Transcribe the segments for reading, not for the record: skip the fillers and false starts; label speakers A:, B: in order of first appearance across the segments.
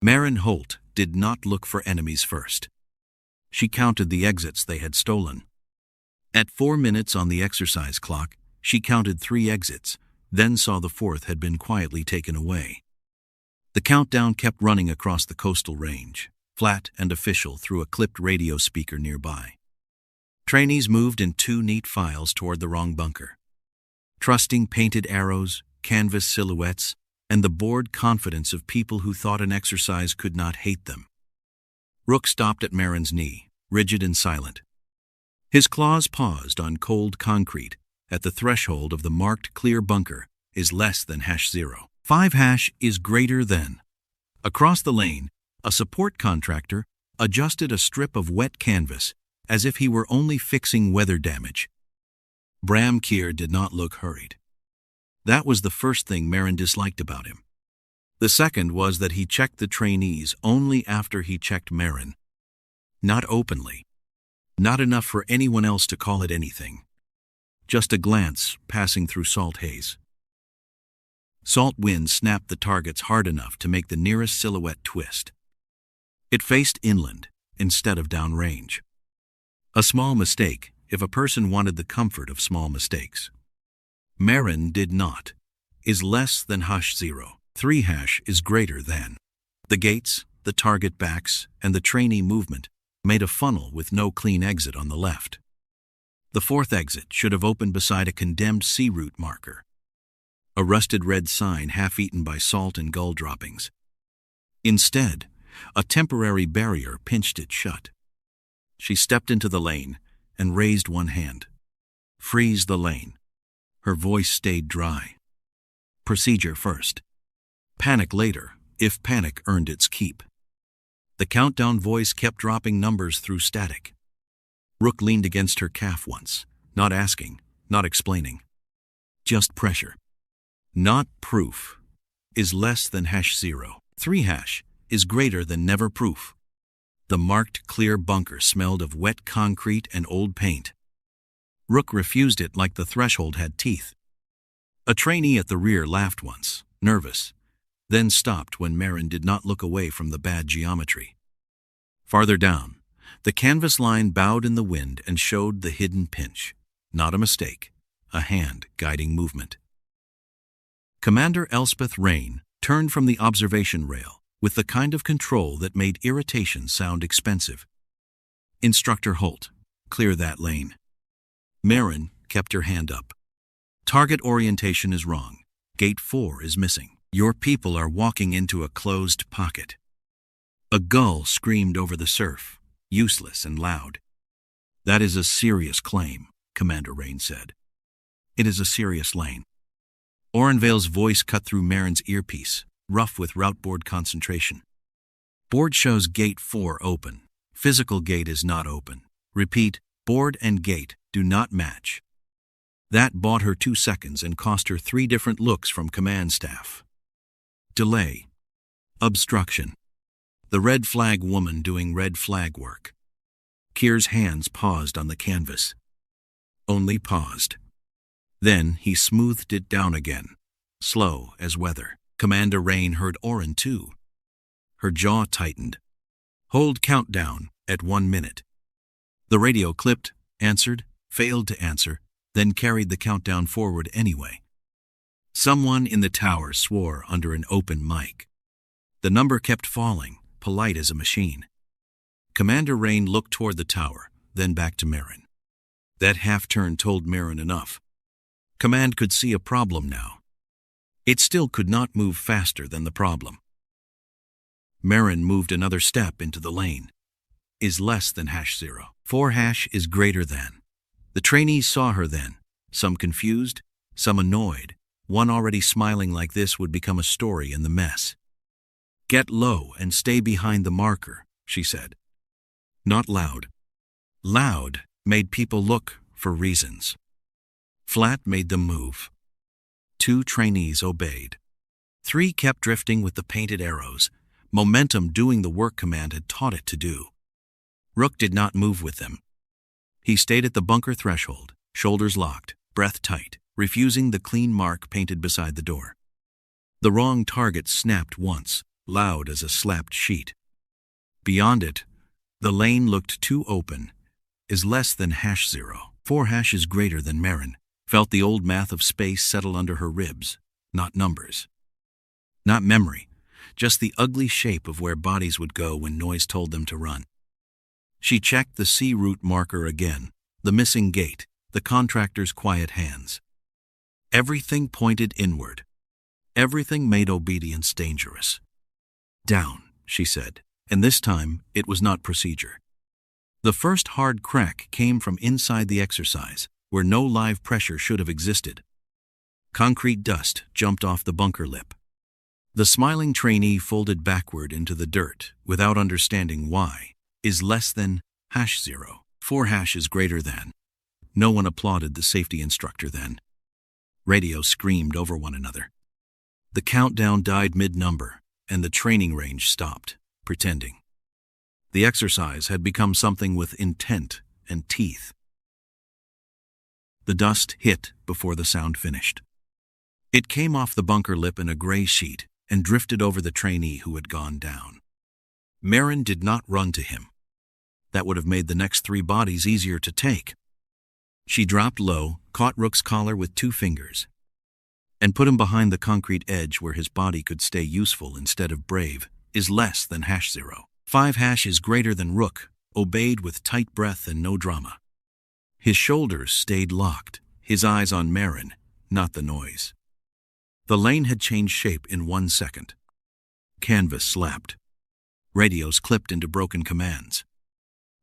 A: Marin Holt did not look for enemies first. She counted the exits they had stolen. At 4 minutes on the exercise clock, she counted 3 exits, then saw the 4th had been quietly taken away. The countdown kept running across the coastal range, flat and official through a clipped radio speaker nearby. Trainees moved in 2 neat files toward the wrong bunker. Trusting painted arrows, canvas silhouettes, and the bored confidence of people who thought an exercise could not hate them. Rook stopped at Marin's knee, rigid and silent. His claws paused on cold concrete at the threshold of the marked clear bunker is less than #0. 5# is greater than. Across the lane, a support contractor adjusted a strip of wet canvas as if he were only fixing weather damage. Bram Kear did not look hurried. That was the first thing Marin disliked about him. The second was that he checked the trainees only after he checked Marin. Not openly. Not enough for anyone else to call it anything. Just a glance passing through salt haze. Salt wind snapped the targets hard enough to make the nearest silhouette twist. It faced inland instead of downrange. A small mistake if a person wanted the comfort of small mistakes. Marin did not. Is less than #0. 3# is greater than. The gates, the target backs, and the trainee movement made a funnel with no clean exit on the left. The 4th exit should have opened beside a condemned sea route marker. A rusted red sign half-eaten by salt and gull droppings. Instead, a temporary barrier pinched it shut. She stepped into the lane and raised one hand. Freeze the lane. Her voice stayed dry. Procedure first. Panic later, if panic earned its keep. The countdown voice kept dropping numbers through static. Rook leaned against her calf once, not asking, not explaining. Just pressure. Not proof. Is less than #0. 3# is greater than never proof. The marked clear bunker smelled of wet concrete and old paint. Rook refused it like the threshold had teeth. A trainee at the rear laughed once, nervous, then stopped when Marin did not look away from the bad geometry. Farther down, the canvas line bowed in the wind and showed the hidden pinch. Not a mistake, a hand guiding movement. Commander Elspeth Rain turned from the observation rail with the kind of control that made irritation sound expensive. Instructor Holt, clear that lane. Marin kept her hand up. Target orientation is wrong. Gate 4 is missing. Your people are walking into a closed pocket. A gull screamed over the surf, useless and loud. That is a serious claim, Commander Rain said. It is a serious lane. Orrinvale's voice cut through Marin's earpiece, rough with route board concentration. Board shows gate 4 open. Physical gate is not open. Repeat, board and gate do not match. That bought her 2 seconds and cost her 3 different looks from command staff. Delay. Obstruction. The red flag woman doing red flag work. Kear's hands paused on the canvas. Only paused. Then he smoothed it down again, slow as weather. Commander Rain heard Orrin too. Her jaw tightened. Hold countdown at 1 minute. The radio clipped, answered, failed to answer, then carried the countdown forward anyway. Someone in the tower swore under an open mic. The number kept falling, polite as a machine. Commander Rain looked toward the tower, then back to Marin. That half-turn told Marin enough. Command could see a problem now. It still could not move faster than the problem. Marin moved another step into the lane. Is less than #0. 4# is greater than. The trainees saw her then, some confused, some annoyed, one already smiling like this would become a story in the mess. Get low and stay behind the marker, she said. Not loud. Loud made people look for reasons. Flat made them move. 2 trainees obeyed. 3 kept drifting with the painted arrows, momentum doing the work command had taught it to do. Rook did not move with them. He stayed at the bunker threshold, shoulders locked, breath tight, refusing the clean mark painted beside the door. The wrong target snapped once, loud as a slapped sheet. Beyond it, the lane looked too open. Is less than #0. 4# is greater than Marin. Felt the old math of space settle under her ribs. Not numbers. Not memory. Just the ugly shape of where bodies would go when noise told them to run. She checked the C route marker again, the missing gate, the contractor's quiet hands. Everything pointed inward. Everything made obedience dangerous. Down, she said, and this time it was not procedure. The first hard crack came from inside the exercise, where no live pressure should have existed. Concrete dust jumped off the bunker lip. The smiling trainee folded backward into the dirt without understanding why. Is less than #0. 4# is greater than. No one applauded the safety instructor then. Radios screamed over one another. The countdown died mid-number, and the training range stopped, pretending. The exercise had become something with intent and teeth. The dust hit before the sound finished. It came off the bunker lip in a gray sheet and drifted over the trainee who had gone down. Marin did not run to him. That would have made the next 3 bodies easier to take. She dropped low, caught Rook's collar with 2 fingers, and put him behind the concrete edge where his body could stay useful instead of brave. Is less than #0. 5# is greater than Rook, obeyed with tight breath and no drama. His shoulders stayed locked, his eyes on Marin, not the noise. The lane had changed shape in 1 second. Canvas slapped. Radios clipped into broken commands.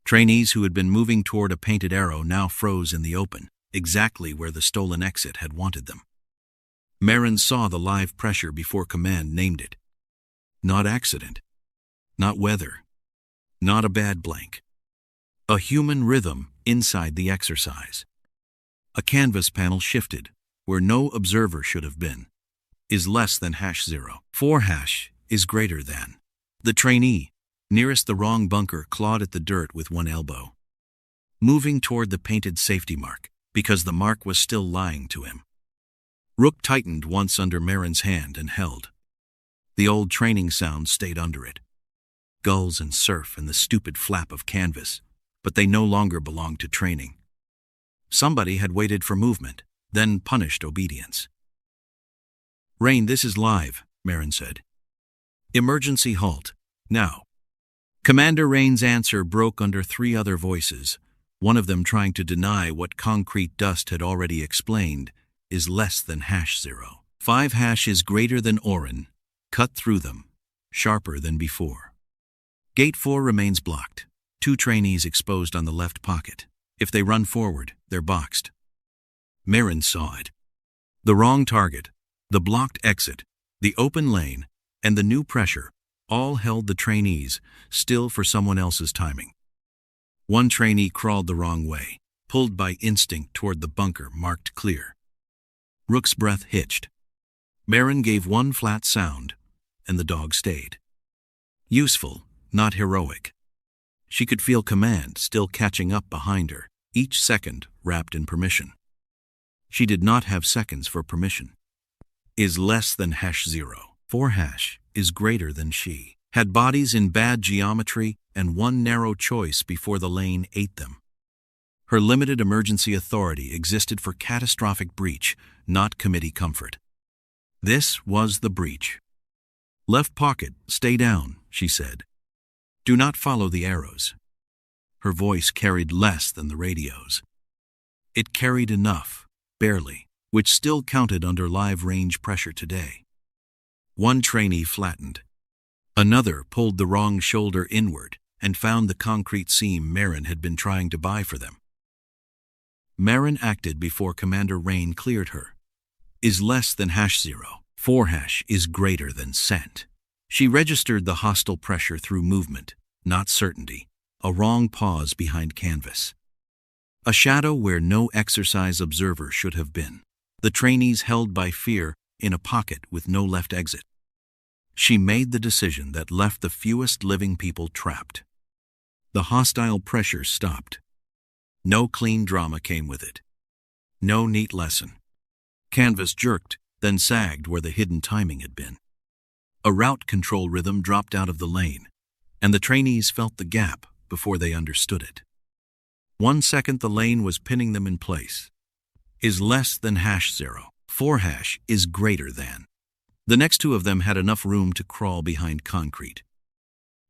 A: Trainees who had been moving toward a painted arrow now froze in the open, exactly where the stolen exit had wanted them. Marin saw the live pressure before command named it. Not accident. Not weather. Not a bad blank. A human rhythm inside the exercise. A canvas panel shifted, where no observer should have been. Is less than #0. 4# is greater than. The trainee, nearest the wrong bunker, clawed at the dirt with one elbow, moving toward the painted safety mark, because the mark was still lying to him. Rook tightened once under Marin's hand and held. The old training sound stayed under it. Gulls and surf and the stupid flap of canvas, but they no longer belonged to training. Somebody had waited for movement, then punished obedience. "Rain, this is live," Marin said. "Emergency halt, now." Commander Rain's answer broke under 3 other voices, one of them trying to deny what concrete dust had already explained. Is less than #0. 5# is greater than Orrin, cut through them, sharper than before. Gate 4 remains blocked, 2 trainees exposed on the left pocket. If they run forward, they're boxed. Marin saw it. The wrong target, the blocked exit, the open lane, and the new pressure all held the trainees still for someone else's timing. One trainee crawled the wrong way, pulled by instinct toward the bunker marked clear. Rook's breath hitched. Marin gave one flat sound, and the dog stayed. Useful, not heroic. She could feel command still catching up behind her, each second wrapped in permission. She did not have seconds for permission. Is less than #0. 4# is greater than she. Had bodies in bad geometry and one narrow choice before the lane ate them. Her limited emergency authority existed for catastrophic breach, not committee comfort. This was the breach. "Left pocket, stay down," she said. "Do not follow the arrows." Her voice carried less than the radios. It carried enough, barely, which still counted under live range pressure today. One trainee flattened. Another pulled the wrong shoulder inward and found the concrete seam Marin had been trying to buy for them. Marin acted before Commander Rain cleared her. Is less than #0. 4# is greater than sent. She registered the hostile pressure through movement, not certainty, a wrong pause behind canvas. A shadow where no exercise observer should have been. The trainees held by fear in a pocket with no left exit. She made the decision that left the fewest living people trapped. The hostile pressure stopped. No clean drama came with it. No neat lesson. Canvas jerked, then sagged where the hidden timing had been. A route control rhythm dropped out of the lane, and the trainees felt the gap before they understood it. 1 second the lane was pinning them in place. Is less than #0. 4 hash is greater than. The next two of them had enough room to crawl behind concrete.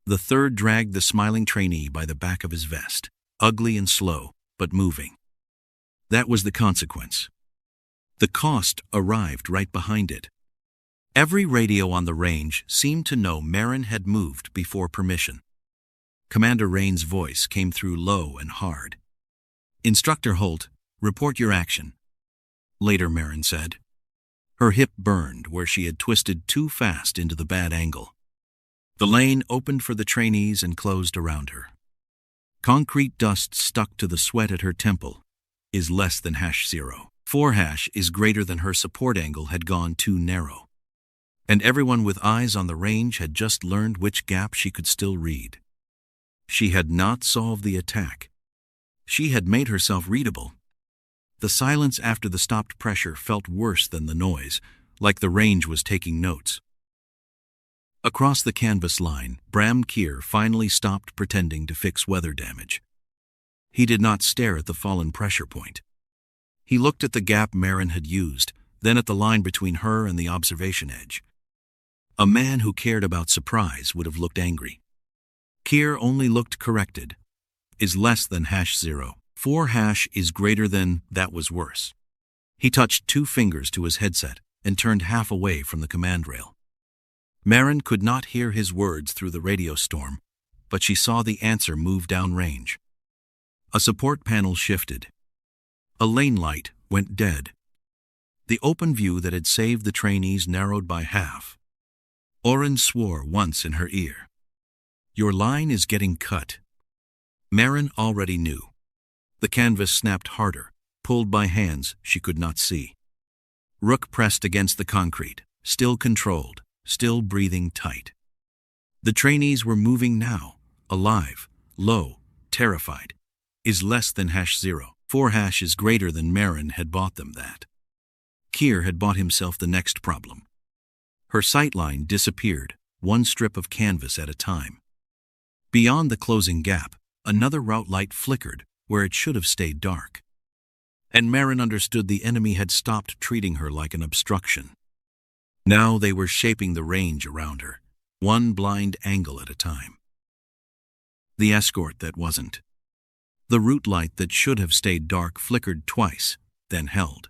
A: The third dragged the smiling trainee by the back of his vest, ugly and slow, but moving. That was the consequence. The cost arrived right behind it. Every radio on the range seemed to know Marin had moved before permission. Commander Rain's voice came through low and hard. "Instructor Holt, report your action." Later, Marin said. Her hip burned where she had twisted too fast into the bad angle. The lane opened for the trainees and closed around her. Concrete dust stuck to the sweat at her temple. Is less than #0. 4 hash is greater than her support angle had gone too narrow. And everyone with eyes on the range had just learned which gap she could still read. She had not solved the attack. She had made herself readable. The silence after the stopped pressure felt worse than the noise, like the range was taking notes. Across the canvas line, Bram Kear finally stopped pretending to fix weather damage. He did not stare at the fallen pressure point. He looked at the gap Marin had used, then at the line between her and the observation edge. A man who cared about surprise would have looked angry. Kear only looked corrected. Is less than #0. 4 hash is greater than. That was worse. He touched 2 fingers to his headset and turned half away from the command rail. Marin could not hear his words through the radio storm, but she saw the answer move downrange. A support panel shifted. A lane light went dead. The open view that had saved the trainees narrowed by half. Orrin swore once in her ear. "Your line is getting cut." Marin already knew. The canvas snapped harder, pulled by hands she could not see. Rook pressed against the concrete, still controlled, still breathing tight. The trainees were moving now, alive, low, terrified. Is less than #0. 4 hash is greater than. Marin had bought them that. Kear had bought himself the next problem. Her sightline disappeared, 1 strip of canvas at a time. Beyond the closing gap, another route light flickered where it should have stayed dark. And Marin understood the enemy had stopped treating her like an obstruction. Now they were shaping the range around her, 1 blind angle at a time. The escort that wasn't. The route light that should have stayed dark flickered twice, then held.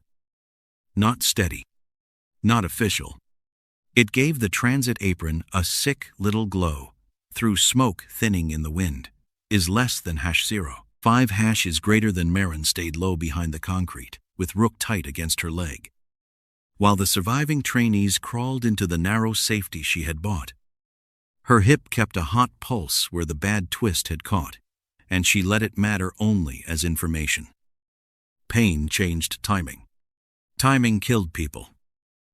A: Not steady. Not official. It gave the transit apron a sick little glow, through smoke thinning in the wind. Is less than #0. 5 hash is greater than. Marin stayed low behind the concrete, with Rook tight against her leg, while the surviving trainees crawled into the narrow safety she had bought. Her hip kept a hot pulse where the bad twist had caught, and she let it matter only as information. Pain changed timing. Timing killed people.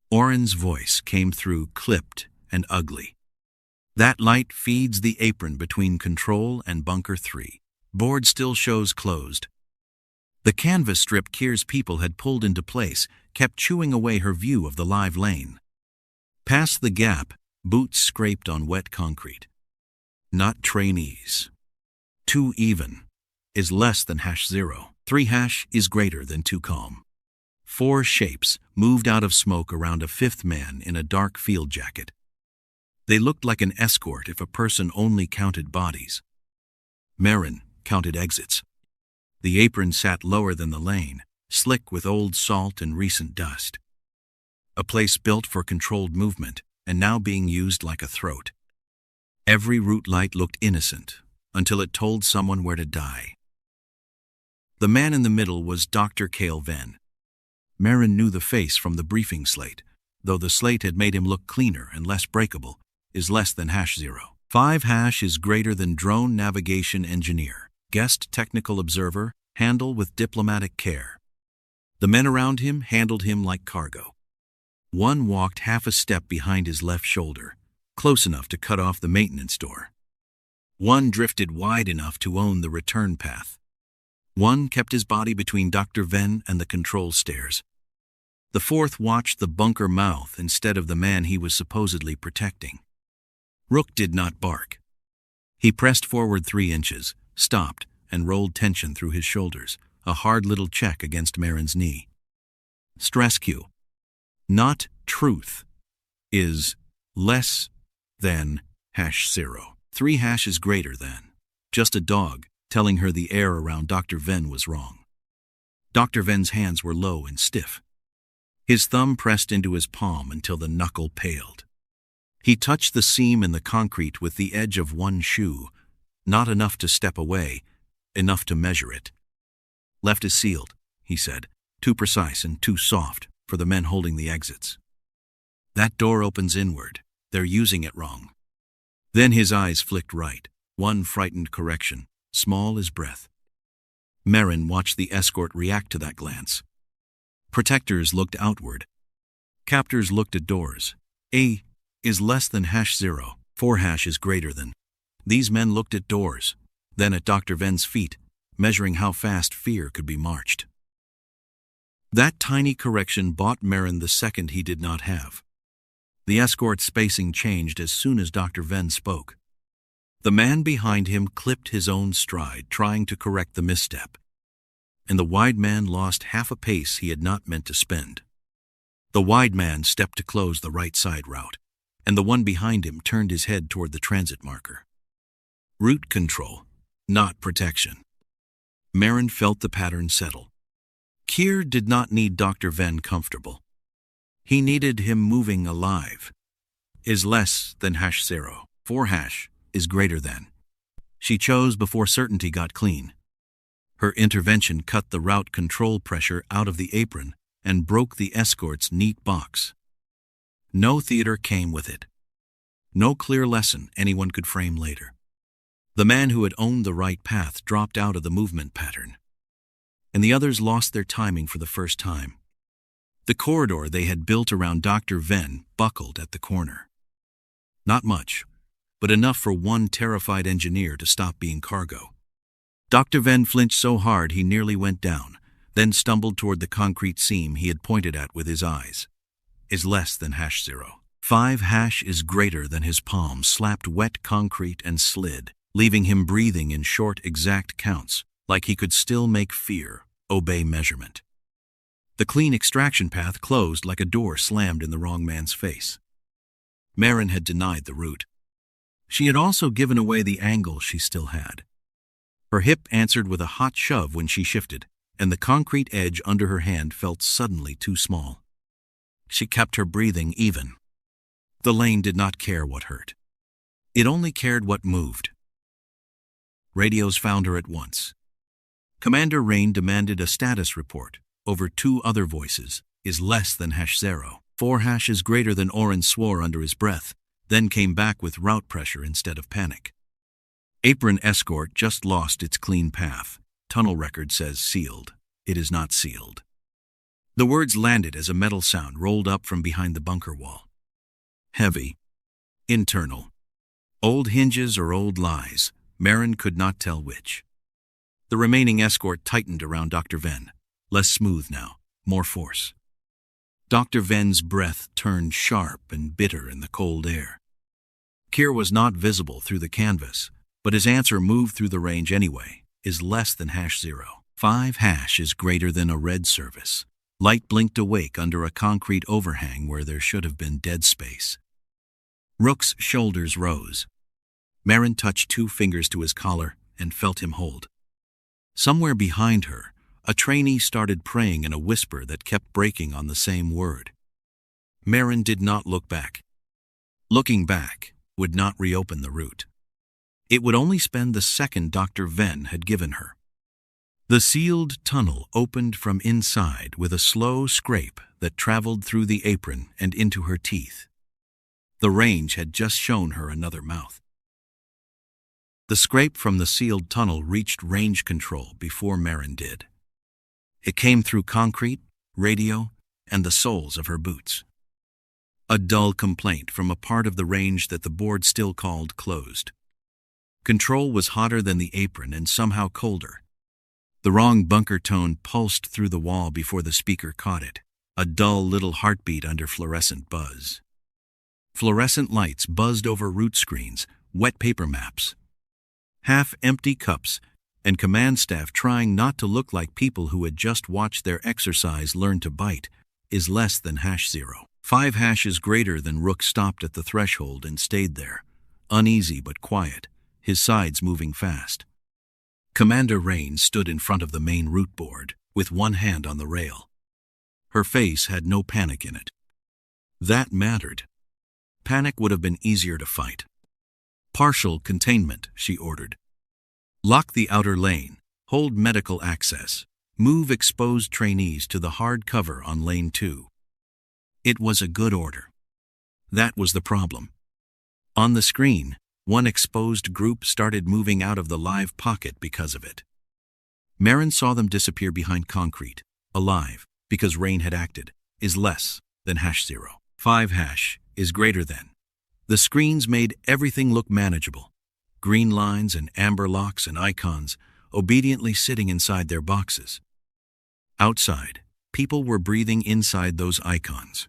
A: Orrin's voice came through clipped and ugly. That light feeds the apron between control and bunker 3. Board still shows closed. The canvas strip Kear's people had pulled into place kept chewing away her view of the live lane. Past the gap, boots scraped on wet concrete. Not trainees. Too even. Is less than #0. 3 hash is greater than too calm. 4 shapes moved out of smoke around a 5th man in a dark field jacket. They looked like an escort if a person only counted bodies. Marin counted exits. The apron sat lower than the lane, slick with old salt and recent dust. A place built for controlled movement and now being used like a throat. Every route light looked innocent until it told someone where to die. The man in the middle was Dr. Kale Venn. Marin knew the face from the briefing slate, though the slate had made him look cleaner and less breakable. Is less than #0. 5 hash is greater than. Drone navigation engineer, guest technical observer, handle with diplomatic care. The men around him handled him like cargo. One walked half a step behind his left shoulder, close enough to cut off the maintenance door. One drifted wide enough to own the return path. One kept his body between Dr. Venn and the control stairs. The fourth watched the bunker mouth instead of the man he was supposedly protecting. Rook did not bark. He pressed forward 3 inches, stopped, and rolled tension through his shoulders, a hard little check against Marin's knee. Stress cue. Not truth is less than #0. 3 is greater than. Just a dog telling her the air around Dr. Venn was wrong. Dr. Venn's hands were low and stiff. His thumb pressed into his palm until the knuckle paled. He touched the seam in the concrete with the edge of one shoe, not enough to step away, enough to measure it. Left is sealed, he said, too precise and too soft for the men holding the exits. That door opens inward. They're using it wrong. Then his eyes flicked right, one frightened correction, small as breath. Marin watched the escort react to that glance. Protectors looked outward. Captors looked at doors. A is less than #0. 4 is greater than. These men looked at doors, then at Dr. Venn's feet, measuring how fast fear could be marched. That tiny correction bought Marin the second he did not have. The escort's spacing changed as soon as Dr. Venn spoke. The man behind him clipped his own stride, trying to correct the misstep. And the wide man lost half a pace he had not meant to spend. The wide man stepped to close the right side route, and the one behind him turned his head toward the transit marker. Route control, not protection. Marin felt the pattern settle. Kear did not need Dr. Venn comfortable. He needed him moving alive. Is less than #0. 4 is greater than. She chose before certainty got clean. Her intervention cut the route control pressure out of the apron and broke the escort's neat box. No theater came with it. No clear lesson anyone could frame later. The man who had owned the right path dropped out of the movement pattern, and the others lost their timing for the first time. The corridor they had built around Dr. Venn buckled at the corner. Not much, but enough for one terrified engineer to stop being cargo. Dr. Venn flinched so hard he nearly went down, then stumbled toward the concrete seam he had pointed at with his eyes. Is less than #0. 5 is greater than. His palm slapped wet concrete and slid, leaving him breathing in short, exact counts, like he could still make fear obey measurement. The clean extraction path closed like a door slammed in the wrong man's face. Marin had denied the route. She had also given away the angle she still had. Her hip answered with a hot shove when she shifted, and the concrete edge under her hand felt suddenly too small. She kept her breathing even. The lane did not care what hurt. It only cared what moved. Radios found her at once. Commander Rain demanded a status report over 2 other voices. Is less than #0. 4 is greater than. Orrin swore under his breath, then came back with route pressure instead of panic. Apron escort just lost its clean path. Tunnel record says sealed. It is not sealed. The words landed as a metal sound rolled up from behind the bunker wall. Heavy. Internal. Old hinges or old lies. Marin could not tell which. The remaining escort tightened around Dr. Venn. Less smooth now, more force. Dr. Venn's breath turned sharp and bitter in the cold air. Kear was not visible through the canvas, but his answer moved through the range anyway. Is less than #0. 5 is greater than. A red service. Light blinked awake under a concrete overhang where there should have been dead space. Rook's shoulders rose. Marin touched 2 fingers to his collar and felt him hold. Somewhere behind her, a trainee started praying in a whisper that kept breaking on the same word. Marin did not look back. Looking back would not reopen the route. It would only spend the second Dr. Venn had given her. The sealed tunnel opened from inside with a slow scrape that traveled through the apron and into her teeth. The range had just shown her another mouth. The scrape from the sealed tunnel reached range control before Marin did. It came through concrete, radio, and the soles of her boots. A dull complaint from a part of the range that the board still called closed. Control was hotter than the apron and somehow colder. The wrong bunker tone pulsed through the wall before the speaker caught it. a dull little heartbeat under fluorescent buzz. Fluorescent lights buzzed over route screens, wet paper maps, half-empty cups, and command staff trying not to look like people who had just watched their exercise learn to bite, is less than #0. 5 hashes greater than Rook stopped at the threshold and stayed there, uneasy but quiet, his sides moving fast. Commander Rain stood in front of the main route board, with one hand on the rail. Her face had no panic in it. That mattered. Panic would have been easier to fight. Partial containment, she ordered. Lock the outer lane, hold medical access, move exposed trainees to the hard cover on lane 2. It was a good order. That was the problem. On the screen, one exposed group started moving out of the live pocket because of it. Marin saw them disappear behind concrete. Alive, because Rain had acted, is less than #0. 5 hash is greater than. The screens made everything look manageable. Green lines and amber locks and icons obediently sitting inside their boxes. Outside, people were breathing inside those icons.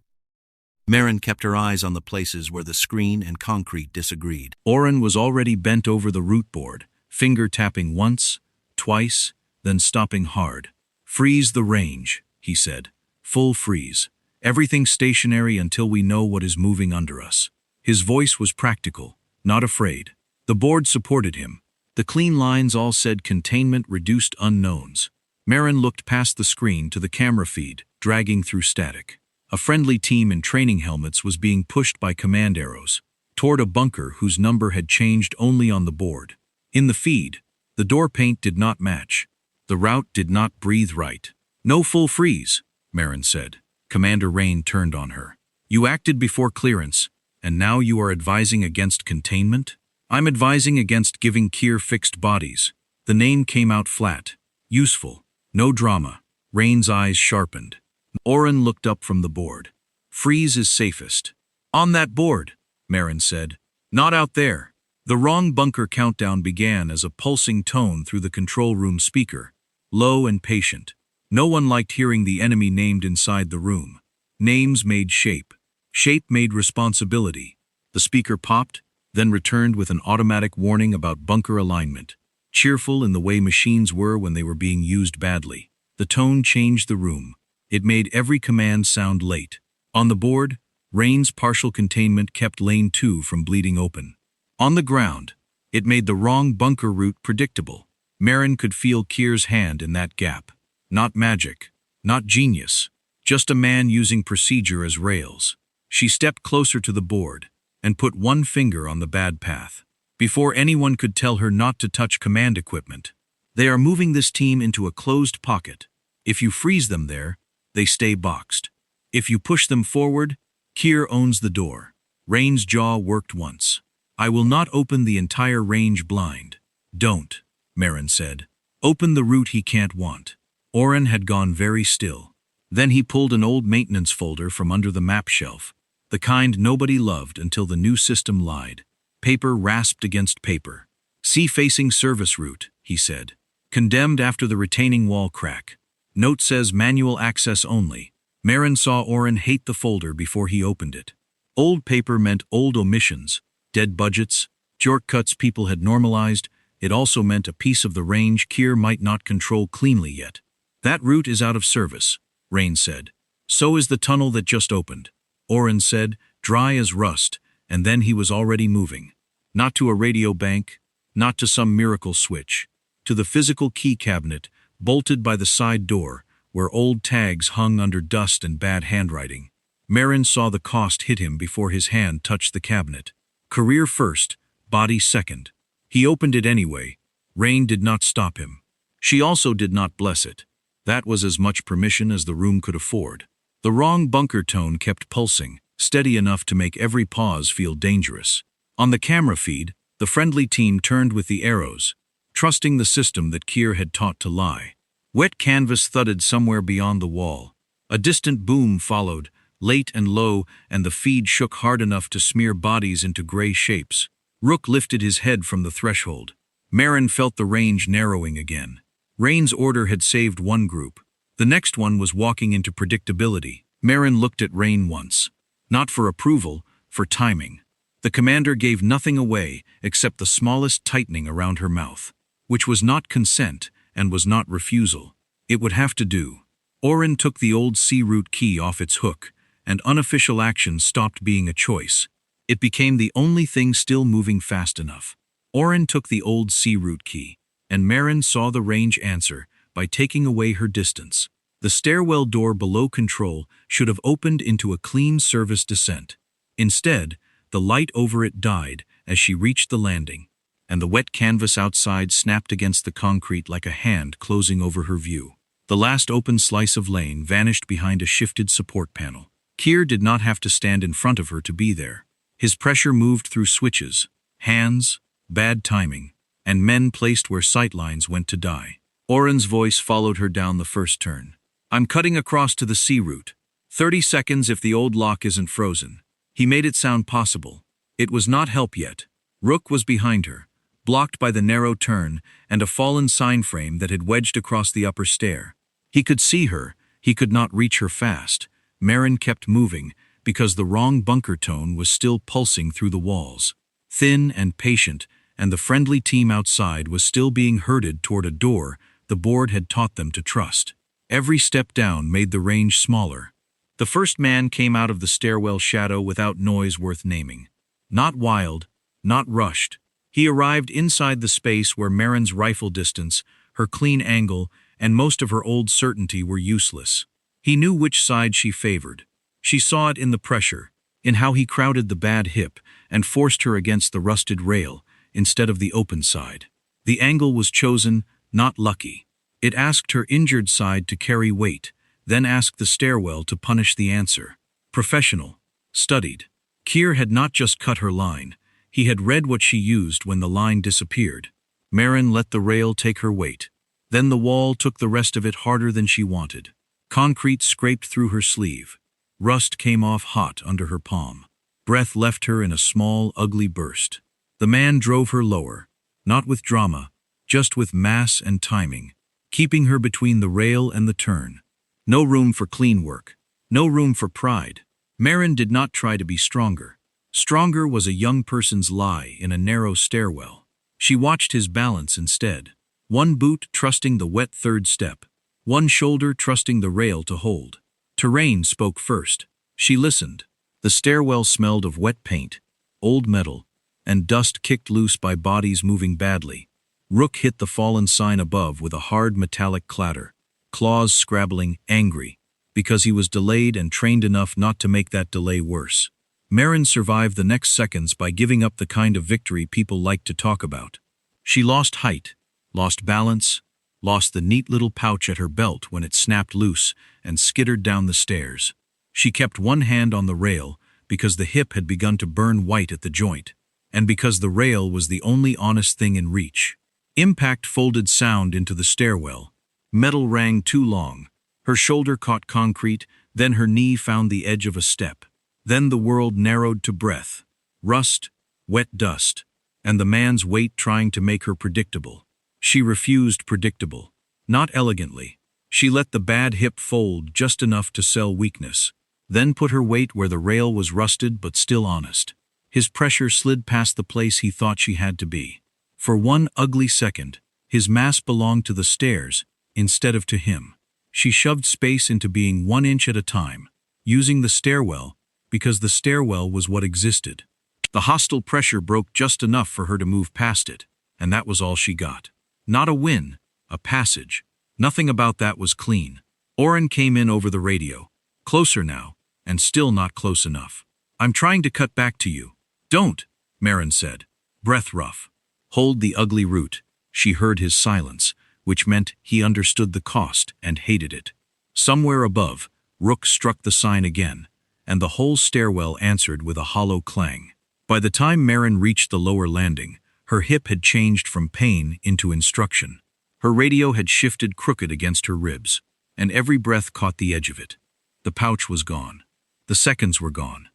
A: Marin kept her eyes on the places where the screen and concrete disagreed.
B: Orrin was already bent over the route board, finger tapping once, twice, then stopping hard. "Freeze the range," he said. "Full freeze. Everything stationary until we know what is moving under us." His voice was practical, not afraid. The board supported him. The clean lines all said containment reduced unknowns. Marin looked past the screen to the camera feed, dragging through static. A friendly team in training helmets was being pushed by command arrows toward a bunker whose number had changed only on the board. In the feed, the door paint did not match. The route did not breathe right. "No full freeze," Marin said. Commander Rain turned on her. "You acted before clearance, and now you are advising against containment?" "I'm advising against giving Kear fixed bodies." The name came out flat. Useful. No drama. Rain's eyes sharpened. Orrin looked up from the board. "Freeze is safest." "On that board," Marin said. "Not out there." The wrong bunker countdown began as a pulsing tone through the control room speaker, low and patient. No one liked hearing the enemy named inside the room. Names made shape. Shape made responsibility. The speaker popped, then returned with an automatic warning about bunker alignment. Cheerful in the way machines were when they were being used badly. The tone changed the room. It made every command sound late. On the board, Rain's partial containment kept lane 2 from bleeding open. On the ground, it made the wrong bunker route predictable. Marin could feel Kear's hand in that gap. Not magic, not genius, just a man using procedure as rails. She stepped closer to the board and put one finger on the bad path. Before anyone could tell her not to touch command equipment. "They are moving this team into a closed pocket. If you freeze them there, they stay boxed. If you push them forward, Kear owns the door." Rain's jaw worked once. "I will not open the entire range blind." "Don't," Marin said. "Open the route he can't want." Orrin had gone very still. Then he pulled an old maintenance folder from under the map shelf, the kind nobody loved until the new system lied. Paper rasped against paper. "See facing service route," he said. "Condemned after the retaining wall crack. Note says manual access only." Marin saw Orrin hate the folder before he opened it. Old paper meant old omissions, dead budgets, shortcuts people had normalized. It also meant a piece of the range Kear might not control cleanly yet. "That route is out of service," Rain said. "So is the tunnel that just opened," Orrin said, dry as rust, and then he was already moving. Not to a radio bank, not to some miracle switch, to the physical key cabinet, bolted by the side door, where old tags hung under dust and bad handwriting. Marin saw the cost hit him before his hand touched the cabinet. Career first, body second. He opened it anyway. Rain did not stop him. She also did not bless it. That was as much permission as the room could afford. The wrong bunker tone kept pulsing, steady enough to make every pause feel dangerous. On the camera feed, the friendly team turned with the arrows, trusting the system that Kear had taught to lie. Wet canvas thudded somewhere beyond the wall. A distant boom followed, late and low, and the feed shook hard enough to smear bodies into gray shapes. Rook lifted his head from the threshold. Marin felt the range narrowing again. Rain's order had saved one group. The next one was walking into predictability. Marin looked at Rain once. Not for approval, for timing. The commander gave nothing away except the smallest tightening around her mouth, which was not consent and was not refusal. It would have to do. Orrin took the old sea root key off its hook, and unofficial action stopped being a choice. It became the only thing still moving fast enough. Orrin took the old sea root key, and Marin saw the range answer by taking away her distance. The stairwell door below control should have opened into a clean service descent. Instead, the light over it died as she reached the landing, and the wet canvas outside snapped against the concrete like a hand closing over her view. The last open slice of lane vanished behind a shifted support panel. Kear did not have to stand in front of her to be there. His pressure moved through switches, hands, bad timing, and men placed where sightlines went to die. Orrin's voice followed her down the first turn. "I'm cutting across to the sea route. 30 seconds if the old lock isn't frozen." He made it sound possible. It was not help yet. Rook was behind her, blocked by the narrow turn and a fallen sign frame that had wedged across the upper stair. He could see her, he could not reach her fast. Marin kept moving, because the wrong bunker tone was still pulsing through the walls. Thin and patient, and the friendly team outside was still being herded toward a door the board had taught them to trust. Every step down made the range smaller. The first man came out of the stairwell shadow without noise worth naming. Not wild, not rushed. He arrived inside the space where Marin's rifle distance, her clean angle, and most of her old certainty were useless. He knew which side she favored. She saw it in the pressure, in how he crowded the bad hip and forced her against the rusted rail instead of the open side. The angle was chosen, not lucky. It asked her injured side to carry weight, then asked the stairwell to punish the answer. Professional. Studied. Kear had not just cut her line. He had read what she used when the line disappeared. Marin let the rail take her weight. Then the wall took the rest of it harder than she wanted. Concrete scraped through her sleeve. Rust came off hot under her palm. Breath left her in a small, ugly burst. The man drove her lower, not with drama, just with mass and timing, keeping her between the rail and the turn. No room for clean work. No room for pride. Marin did not try to be stronger. Stronger was a young person's lie in a narrow stairwell. She watched his balance instead. One boot trusting the wet third step. One shoulder trusting the rail to hold. Terrain spoke first. She listened. The stairwell smelled of wet paint, old metal, and dust kicked loose by bodies moving badly. Rook hit the fallen sign above with a hard metallic clatter, claws scrabbling, angry, because he was delayed and trained enough not to make that delay worse. Marin survived the next seconds by giving up the kind of victory people like to talk about. She lost height, lost balance, lost the neat little pouch at her belt when it snapped loose and skittered down the stairs. She kept one hand on the rail because the hip had begun to burn white at the joint, and because the rail was the only honest thing in reach. Impact folded sound into the stairwell. Metal rang too long. Her shoulder caught concrete, then her knee found the edge of a step. Then the world narrowed to breath. Rust, wet dust, and the man's weight trying to make her predictable. She refused predictable. Not elegantly. She let the bad hip fold just enough to sell weakness, then put her weight where the rail was rusted but still honest. His pressure slid past the place he thought she had to be. For one ugly second, his mass belonged to the stairs instead of to him. She shoved space into being 1 inch at a time, using the stairwell because the stairwell was what existed. The hostile pressure broke just enough for her to move past it, and that was all she got. Not a win, a passage. Nothing about that was clean. Orrin came in over the radio. Closer now, and still not close enough. "I'm trying to cut back to you." "Don't," Marin said, breath rough. "Hold the ugly route." She heard his silence, which meant he understood the cost and hated it. Somewhere above, Rook struck the sign again, and the whole stairwell answered with a hollow clang. By the time Marin reached the lower landing, her hip had changed from pain into instruction. Her radio had shifted crooked against her ribs, and every breath caught the edge of it. The pouch was gone. The seconds were gone.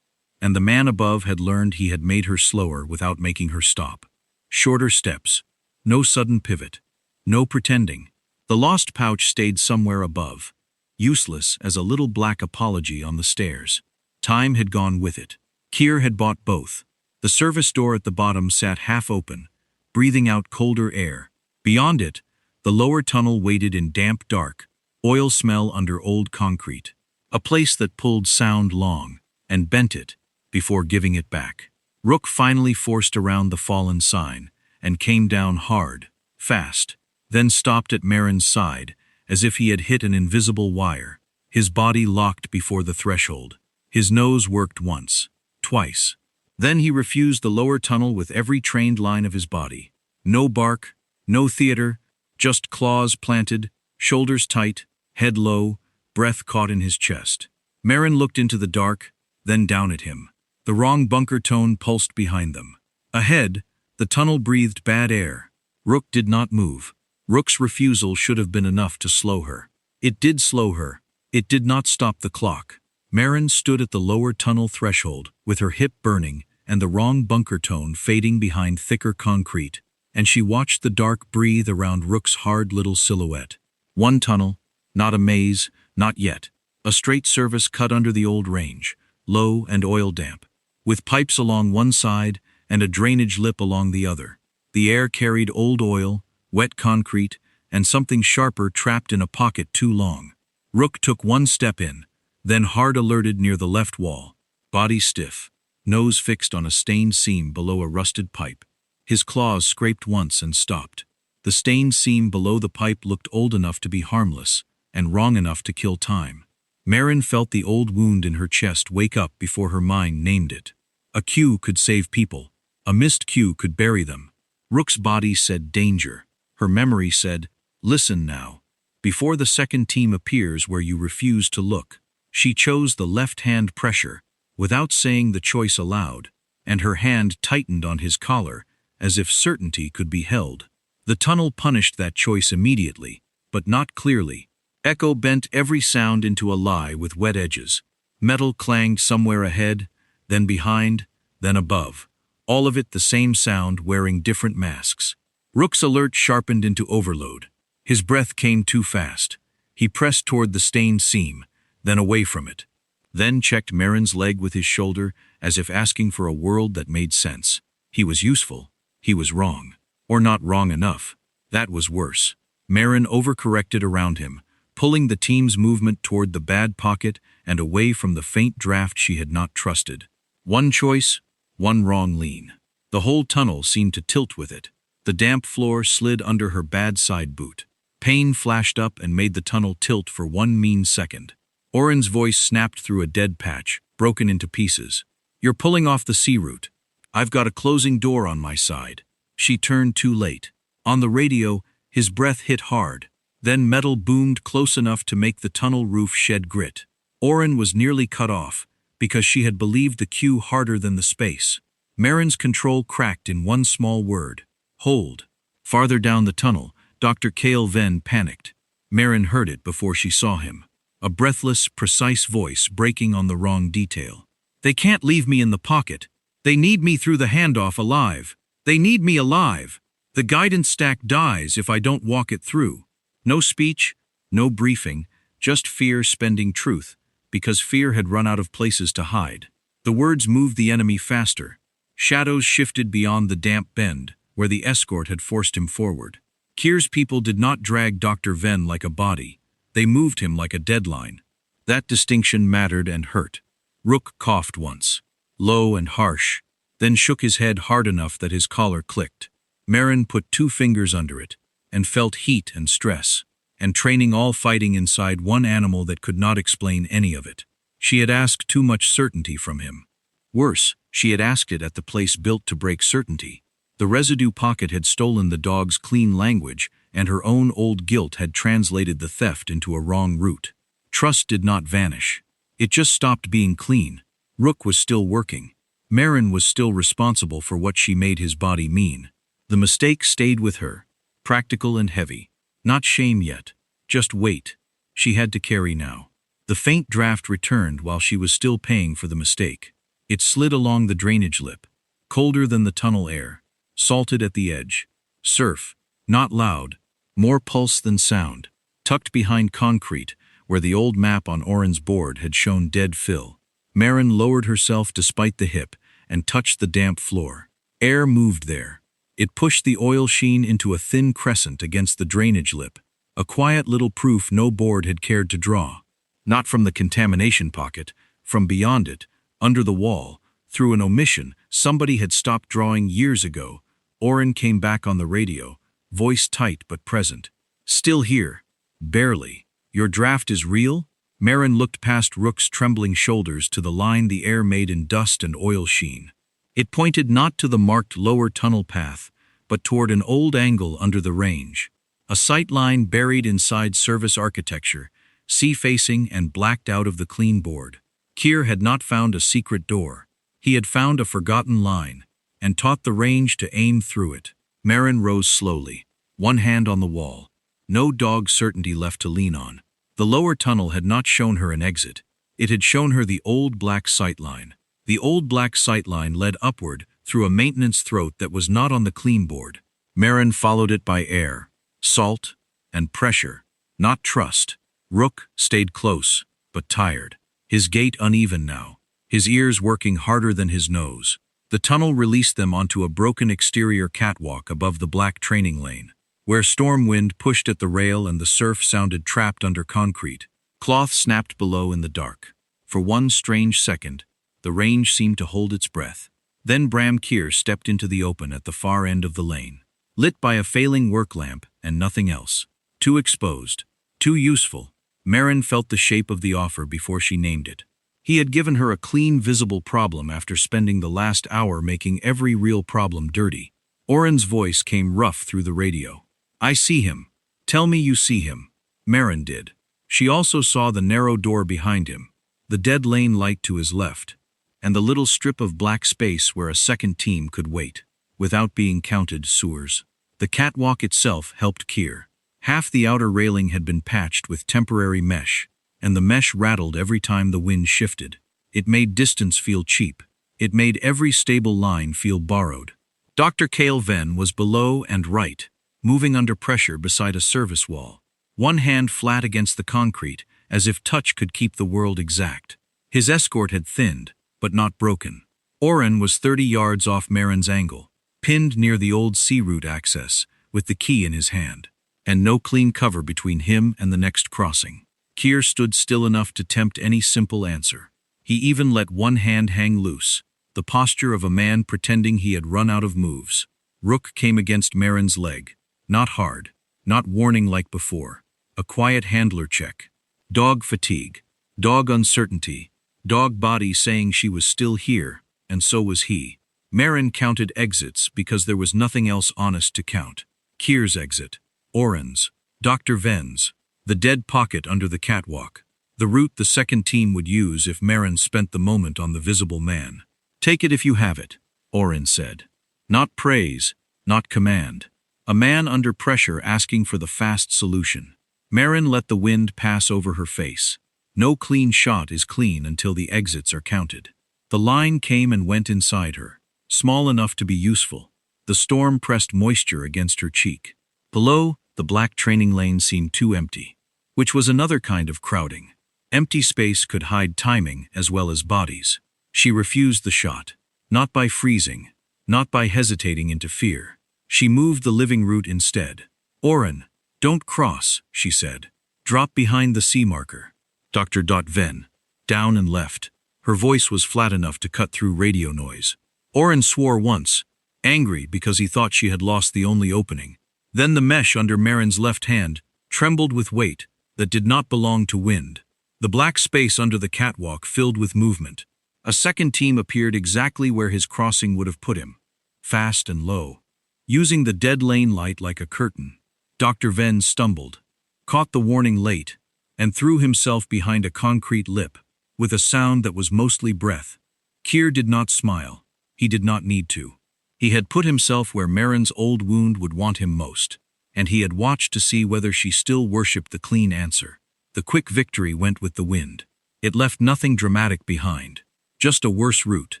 B: And the man above had learned he had made her slower without making her stop. Shorter steps. No sudden pivot. No pretending. The lost pouch stayed somewhere above. useless as a little black apology on the stairs. Time had gone with it. Kear had bought both. The service door at the bottom sat half open, breathing out colder air. Beyond it, the lower tunnel waited in damp dark, oil smell under old concrete. A place that pulled sound long, and bent it, before giving it back. Rook finally forced around the fallen sign, and came down hard, fast, then stopped at Marin's side, as if he had hit an invisible wire. His body locked before the threshold. His nose worked once, twice. Then he refused the lower tunnel with every trained line of his body. No bark, no theater, just claws planted, shoulders tight, head low, breath caught in his chest. Marin looked into the dark, then down at him. The wrong bunker tone pulsed behind them. Ahead, the tunnel breathed bad air. Rook did not move. Rook's refusal should have been enough to slow her. It did slow her. It did not stop the clock. Marin stood at the lower tunnel threshold, with her hip burning and the wrong bunker tone fading behind thicker concrete, and she watched the dark breathe around Rook's hard little silhouette. One tunnel, not a maze, not yet. A straight service cut under the old range, low and oil damp, with pipes along one side and a drainage lip along the other. The air carried old oil, wet concrete, and something sharper trapped in a pocket too long. Rook took one step in, then hard alerted near the left wall, body stiff, nose fixed on a stained seam below a rusted pipe. His claws scraped once and stopped. The stained seam below the pipe looked old enough to be harmless and wrong enough to kill time. Marin felt the old wound in her chest wake up before her mind named it. A cue could save people. A missed cue could bury them. Rook's body said danger. Her memory said, listen now. Before the second team appears where you refuse to look. She chose the left-hand pressure, without saying the choice aloud, and her hand tightened on his collar, as if certainty could be held. The tunnel punished that choice immediately, but not clearly. Echo bent every sound into a lie with wet edges. Metal clanged somewhere ahead, then behind, then above. All of it the same sound wearing different masks. Rook's alert sharpened into overload. His breath came too fast. He pressed toward the stained seam, then away from it. Then checked Marin's leg with his shoulder, as if asking for a world that made sense. He was useful. He was wrong. Or not wrong enough. That was worse. Marin overcorrected around him, pulling the team's movement toward the bad pocket and away from the faint draft she had not trusted. One choice, one wrong lean. The whole tunnel seemed to tilt with it. The damp floor slid under her bad side boot. Pain flashed up and made the tunnel tilt for one mean second. Orrin's voice snapped through a dead patch, broken into pieces. You're pulling off the sea route. I've got a closing door on my side. She turned too late. On the radio, his breath hit hard. Then metal boomed close enough to make the tunnel roof shed grit. Orrin was nearly cut off, because she had believed the cue harder than the space. Marin's control cracked in one small word. Hold. Farther down the tunnel, Dr. Kale Venn panicked. Marin heard it before she saw him. A breathless, precise voice breaking on the wrong detail. They can't leave me in the pocket. They need me through the handoff alive. They need me alive. The guidance stack dies if I don't walk it through. No speech, no briefing, just fear spending truth, because fear had run out of places to hide. The words moved the enemy faster. Shadows shifted beyond the damp bend, where the escort had forced him forward. Kear's people did not drag Dr. Venn like a body. They moved him like a deadline. That distinction mattered and hurt. Rook coughed once, low and harsh, then shook his head hard enough that his collar clicked. Marin put 2 fingers under it, and felt heat and stress, and training all fighting inside one animal that could not explain any of it. She had asked too much certainty from him. Worse, she had asked it at the place built to break certainty. The residue pocket had stolen the dog's clean language, and her own old guilt had translated the theft into a wrong route. Trust did not vanish. It just stopped being clean. Rook was still working. Marin was still responsible for what she made his body mean. The mistake stayed with her, practical and heavy. Not shame yet, just weight. She had to carry now. The faint draft returned while she was still paying for the mistake. It slid along the drainage lip, colder than the tunnel air, salted at the edge. Surf, not loud, more pulse than sound, tucked behind concrete, where the old map on Orrin's board had shown dead fill. Marin lowered herself despite the hip and touched the damp floor. Air moved there. It pushed the oil sheen into a thin crescent against the drainage lip, a quiet little proof no board had cared to draw. Not from the contamination pocket, from beyond it, under the wall, through an omission somebody had stopped drawing years ago. Orrin came back on the radio, voice tight but present. "Still here. Barely. Your draft is real?" Marin looked past Rook's trembling shoulders to the line the air made in dust and oil sheen. It pointed not to the marked lower tunnel path, but toward an old angle under the range. A sight line buried inside service architecture, sea-facing and blacked out of the clean board. Kear had not found a secret door. He had found a forgotten line, and taught the range to aim through it. Marin rose slowly, one hand on the wall. No dog certainty left to lean on. The lower tunnel had not shown her an exit. It had shown her the old black sightline. The old black sightline led upward through a maintenance throat that was not on the clean board. Marin followed it by air, salt, and pressure, not trust. Rook stayed close, but tired. His gait uneven now, his ears working harder than his nose. The tunnel released them onto a broken exterior catwalk above the black training lane, where storm wind pushed at the rail and the surf sounded trapped under concrete. Cloth snapped below in the dark. For one strange second, the range seemed to hold its breath. Then Bram Kear stepped into the open at the far end of the lane, lit by a failing work lamp and nothing else. Too exposed, too useful. Marin felt the shape of the offer before she named it. He had given her a clean, visible problem after spending the last hour making every real problem dirty. Orrin's voice came rough through the radio. "I see him. Tell me you see him." Marin did. She also saw the narrow door behind him, the dead lane light to his left, and the little strip of black space where a second team could wait, without being counted sewers. The catwalk itself helped Kear. Half the outer railing had been patched with temporary mesh, and the mesh rattled every time the wind shifted. It made distance feel cheap. It made every stable line feel borrowed. Dr. Kale Venn was below and right, moving under pressure beside a service wall, one hand flat against the concrete, as if touch could keep the world exact. His escort had thinned, but not broken. Orrin was 30 yards off Marin's angle, pinned near the old sea route access, with the key in his hand, and no clean cover between him and the next crossing. Kear stood still enough to tempt any simple answer. He even let one hand hang loose, the posture of a man pretending he had run out of moves. Rook came against Marin's leg. Not hard, not warning like before. A quiet handler check. Dog fatigue, dog uncertainty, dog body saying she was still here, and so was he. Marin counted exits because there was nothing else honest to count. Kear's exit, Orrin's, Dr. Venn's, the dead pocket under the catwalk, the route the second team would use if Marin spent the moment on the visible man. "Take it if you have it," Orrin said. Not praise, not command. A man under pressure asking for the fast solution. Marin let the wind pass over her face. No clean shot is clean until the exits are counted. The line came and went inside her, small enough to be useful. The storm pressed moisture against her cheek. Below, the black training lane seemed too empty, which was another kind of crowding. Empty space could hide timing as well as bodies. She refused the shot, not by freezing, not by hesitating into fear. She moved the living route instead. "Orrin, don't cross," she said. "Drop behind the C marker." Dr. Venn, down and left. Her voice was flat enough to cut through radio noise. Orrin swore once, angry because he thought she had lost the only opening. Then the mesh under Marin's left hand trembled with weight that did not belong to wind. The black space under the catwalk filled with movement. A second team appeared exactly where his crossing would have put him, fast and low. Using the dead lane light like a curtain, Dr. Venn stumbled, caught the warning late, and threw himself behind a concrete lip, with a sound that was mostly breath. Kear did not smile. He did not need to. He had put himself where Marin's old wound would want him most, and he had watched to see whether she still worshipped the clean answer. The quick victory went with the wind. It left nothing dramatic behind, just a worse route,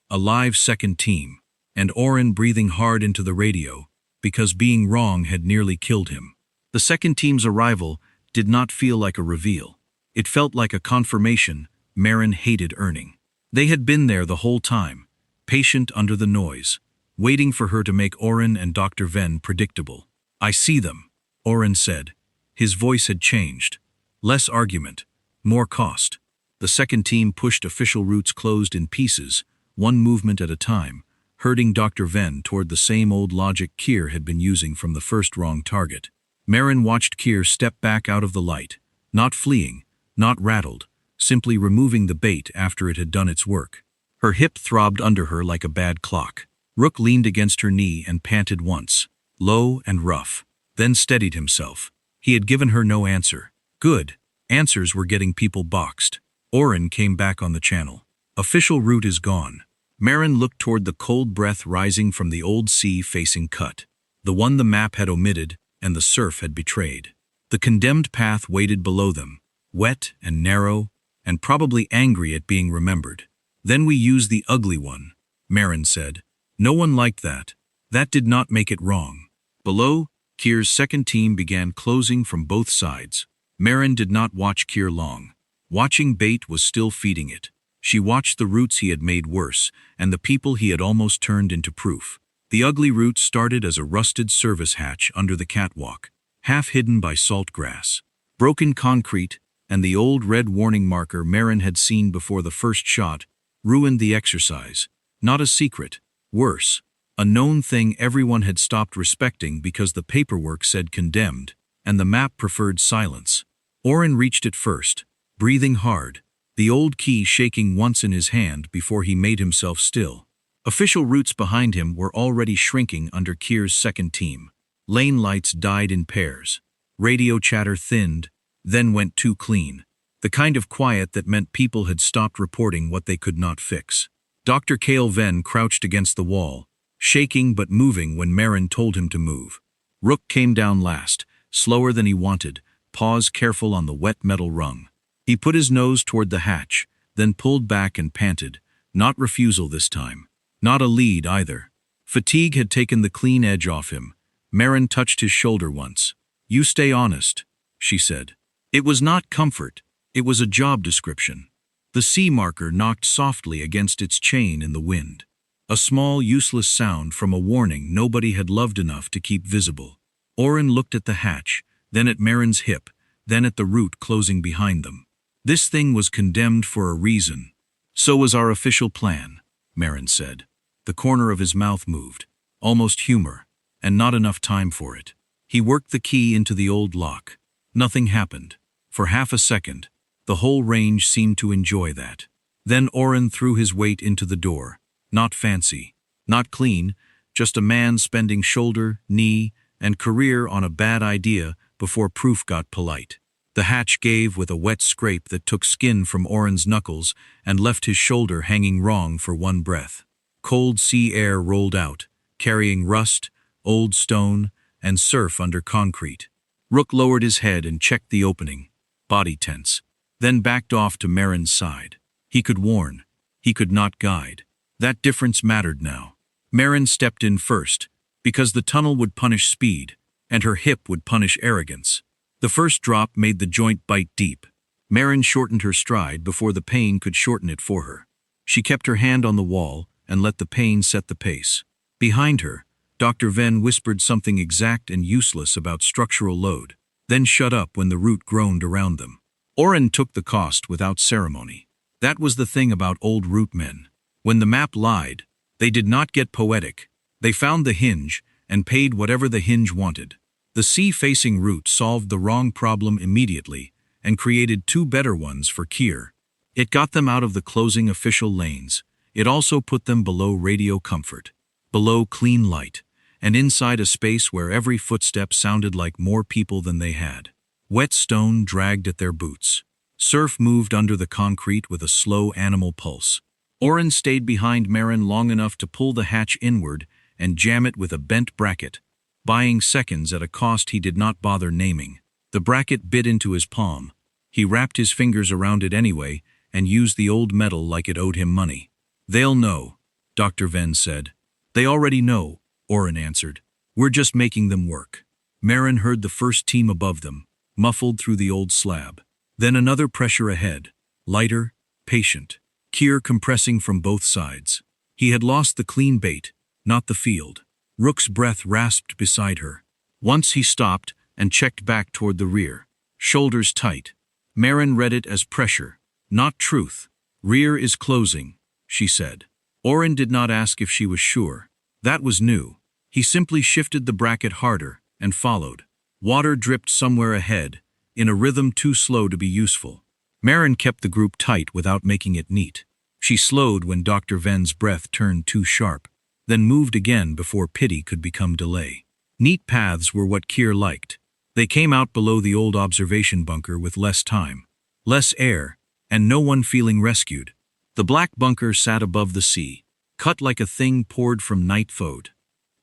B: a live second team, and Orrin breathing hard into the radio, because being wrong had nearly killed him. The second team's arrival did not feel like a reveal. It felt like a confirmation Marin hated earning. They had been there the whole time, patient under the noise, waiting for her to make Orrin and Dr. Venn predictable. "I see them," Orrin said. His voice had changed. Less argument, more cost. The second team pushed official routes closed in pieces, one movement at a time, herding Dr. Venn toward the same old logic Kear had been using from the first wrong target. Marin watched Kear step back out of the light, not fleeing, not rattled, simply removing the bait after it had done its work. Her hip throbbed under her like a bad clock. Rook leaned against her knee and panted once, low and rough, then steadied himself. He had given her no answer. Good. Answers were getting people boxed. Orrin came back on the channel. "Official route is gone." Marin looked toward the cold breath rising from the old sea-facing cut, the one the map had omitted and the surf had betrayed. The condemned path waited below them, wet and narrow, and probably angry at being remembered. "Then we use the ugly one," Marin said. No one liked that. That did not make it wrong. Below, Kear's second team began closing from both sides. Marin did not watch Kear long. Watching bait was still feeding it. She watched the routes he had made worse, and the people he had almost turned into proof. The ugly route started as a rusted service hatch under the catwalk, half hidden by salt grass. Broken concrete, and the old red warning marker Marin had seen before the first shot, ruined the exercise. Not a secret. Worse, a known thing everyone had stopped respecting because the paperwork said condemned, and the map preferred silence. Orrin reached it first, breathing hard, the old key shaking once in his hand before he made himself still. Official routes behind him were already shrinking under Kear's second team. Lane lights died in pairs. Radio chatter thinned, then went too clean. The kind of quiet that meant people had stopped reporting what they could not fix. Dr. Kale Venn crouched against the wall, shaking but moving when Marin told him to move. Rook came down last, slower than he wanted, paws careful on the wet metal rung. He put his nose toward the hatch, then pulled back and panted, not refusal this time. Not a lead either. Fatigue had taken the clean edge off him. Marin touched his shoulder once. "You stay honest," she said. It was not comfort, it was a job description. The sea marker knocked softly against its chain in the wind. A small, useless sound from a warning nobody had loved enough to keep visible. Orrin looked at the hatch, then at Marin's hip, then at the route closing behind them. This thing was condemned for a reason. "So was our official plan," Marin said. The corner of his mouth moved, almost humor, and not enough time for it. He worked the key into the old lock. Nothing happened. For half a second, the whole range seemed to enjoy that. Then Orrin threw his weight into the door. Not fancy, not clean, just a man spending shoulder, knee, and career on a bad idea before proof got polite. The hatch gave with a wet scrape that took skin from Orrin's knuckles and left his shoulder hanging wrong for one breath. Cold sea air rolled out, carrying rust, old stone, and surf under concrete. Rook lowered his head and checked the opening, body tense, then backed off to Marin's side. He could warn. He could not guide. That difference mattered now. Marin stepped in first, because the tunnel would punish speed, and her hip would punish arrogance. The first drop made the joint bite deep. Marin shortened her stride before the pain could shorten it for her. She kept her hand on the wall and let the pain set the pace. Behind her, Dr. Venn whispered something exact and useless about structural load, then shut up when the root groaned around them. Orrin took the cost without ceremony. That was the thing about old root men. When the map lied, they did not get poetic. They found the hinge and paid whatever the hinge wanted. The sea-facing route solved the wrong problem immediately and created two better ones for Kear. It got them out of the closing official lanes. It also put them below radio comfort, below clean light, and inside a space where every footstep sounded like more people than they had. Wet stone dragged at their boots. Surf moved under the concrete with a slow animal pulse. Orrin stayed behind Marin long enough to pull the hatch inward and jam it with a bent bracket, buying seconds at a cost he did not bother naming. The bracket bit into his palm. He wrapped his fingers around it anyway and used the old metal like it owed him money. "They'll know," Dr. Venn said. "They already know," Orrin answered. "We're just making them work." Marin heard the first team above them, muffled through the old slab. Then another pressure ahead, lighter, patient. Kear compressing from both sides. He had lost the clean bait, not the field. Rook's breath rasped beside her. Once he stopped and checked back toward the rear. Shoulders tight. Marin read it as pressure, not truth. Rear is closing, she said. Orrin did not ask if she was sure. That was new. He simply shifted the bracket harder and followed. Water dripped somewhere ahead, in a rhythm too slow to be useful. Marin kept the group tight without making it neat. She slowed when Dr. Venn's breath turned too sharp, then moved again before pity could become delay. Neat paths were what Kear liked. They came out below the old observation bunker with less time, less air, and no one feeling rescued. The black bunker sat above the sea, cut like a thing poured from night food.